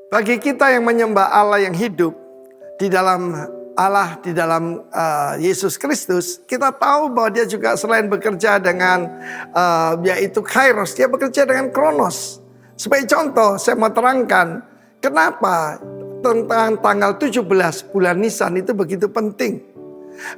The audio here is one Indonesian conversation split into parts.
Bagi kita yang menyembah Allah yang hidup di dalam Yesus Kristus, kita tahu bahwa dia juga selain bekerja dengan yaitu Kairos, dia bekerja dengan Kronos. Sebagai contoh, saya mau terangkan kenapa tentang tanggal 17 bulan Nisan itu begitu penting.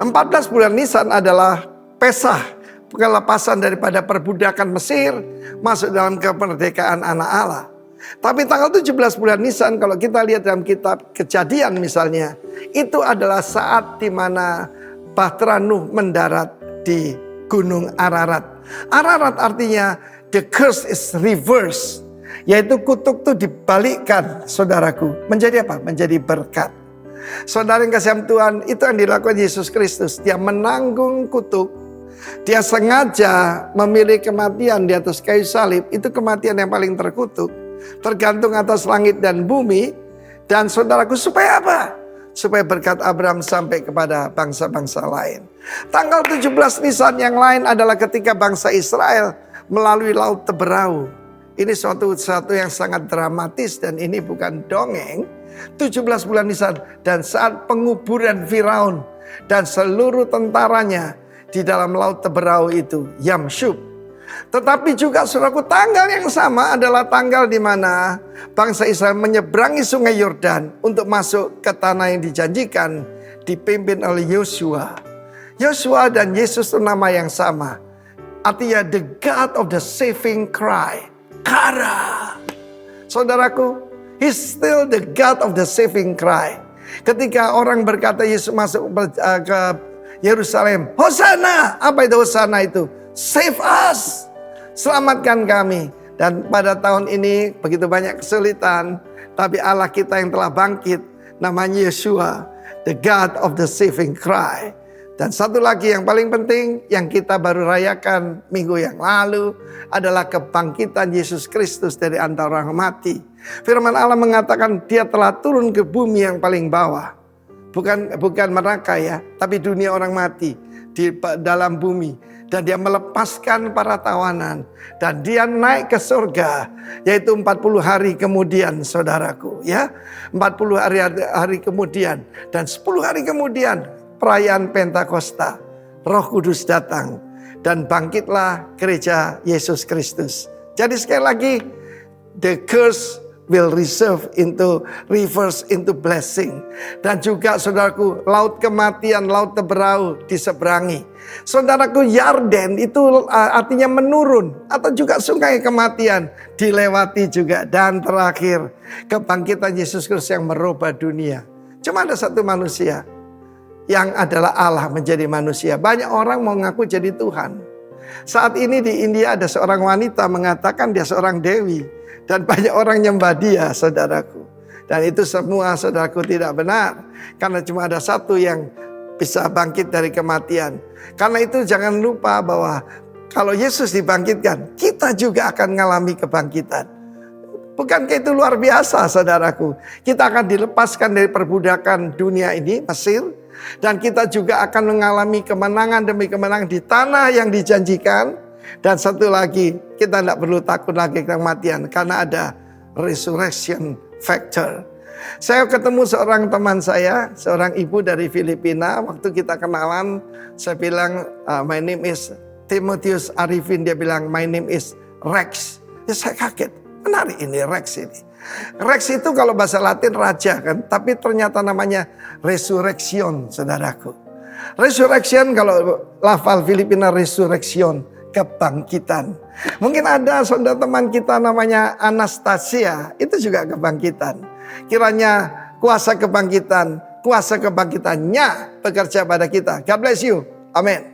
14 bulan Nisan adalah Pesah, pelepasan daripada perbudakan Mesir, masuk dalam kemerdekaan anak Allah. Tapi tanggal 17 bulan Nisan, kalau kita lihat dalam kitab Kejadian misalnya, itu adalah saat di mana Bahtera Nuh mendarat di Gunung Ararat. Ararat artinya the curse is reversed, yaitu kutuk itu dibalikkan, saudaraku. Menjadi apa? Menjadi berkat. Saudara yang kasih Tuhan, itu yang dilakukan Yesus Kristus. Dia menanggung kutuk. Dia sengaja memilih kematian di atas kayu salib. Itu kematian yang paling terkutuk, tergantung atas langit dan bumi. Dan saudaraku, supaya apa? Supaya berkat Abraham sampai kepada bangsa-bangsa lain. Tanggal 17 Nisan yang lain adalah ketika bangsa Israel melalui Laut Teberau. Ini suatu yang sangat dramatis dan ini bukan dongeng. 17 bulan Nisan dan saat penguburan Firaun dan seluruh tentaranya di dalam Laut Teberau itu, Yamsyub. Tetapi juga saudaraku, tanggal yang sama adalah tanggal di mana bangsa Israel menyeberangi sungai Yordan untuk masuk ke tanah yang dijanjikan, dipimpin oleh Yosua. Yosua dan Yesus itu nama yang sama. Artinya the God of the saving cry. Kara. Saudaraku, He's still the God of the saving cry. Ketika orang berkata Yesus masuk ke Yerusalem, Hosana. Apa itu Hosana itu? Save us. Selamatkan kami. Dan pada tahun ini begitu banyak kesulitan, tapi Allah kita yang telah bangkit, namanya Yeshua, the God of the saving cry. Dan satu lagi yang paling penting yang kita baru rayakan minggu yang lalu adalah kebangkitan Yesus Kristus dari antara orang mati. Firman Allah mengatakan dia telah turun ke bumi yang paling bawah. Bukan neraka ya, tapi dunia orang mati di dalam bumi. Dan dia melepaskan para tawanan. Dan dia naik ke surga, yaitu 40 hari kemudian, saudaraku. Ya, 40 hari kemudian. Dan 10 hari kemudian, perayaan Pentakosta, Roh Kudus datang. Dan bangkitlah gereja Yesus Kristus. Jadi sekali lagi, the curse will reverse into blessing. Dan juga saudaraku, laut kematian, laut Teberau diseberangi. Saudaraku, Yarden itu artinya menurun. Atau juga sungai kematian dilewati juga. Dan terakhir, kebangkitan Yesus Kristus yang merubah dunia. Cuma ada satu manusia yang adalah Allah menjadi manusia. Banyak orang mau ngaku jadi Tuhan. Saat ini di India ada seorang wanita mengatakan dia seorang dewi. Dan banyak orang nyembah dia, saudaraku. Dan itu semua, saudaraku, tidak benar. Karena cuma ada satu yang bisa bangkit dari kematian. Karena itu jangan lupa bahwa kalau Yesus dibangkitkan, kita juga akan mengalami kebangkitan. Bukankah itu luar biasa, saudaraku? Kita akan dilepaskan dari perbudakan dunia ini, Mesir. Dan kita juga akan mengalami kemenangan demi kemenangan di tanah yang dijanjikan. Dan satu lagi, kita tidak perlu takut lagi kematian karena ada resurrection factor. Saya ketemu seorang teman saya, seorang ibu dari Filipina. Waktu kita kenalan, saya bilang, my name is Timotheus Arifin. Dia bilang, my name is Rex. Ya, saya kaget, menarik ini Rex ini. Rex itu kalau bahasa Latin raja kan, tapi ternyata namanya resurrection, saudaraku. Resurrection kalau lafal Filipina resurrection, kebangkitan. Mungkin ada saudara teman kita namanya Anastasia, itu juga kebangkitan. Kiranya kuasa kebangkitannya bekerja pada kita. God bless you. Amin.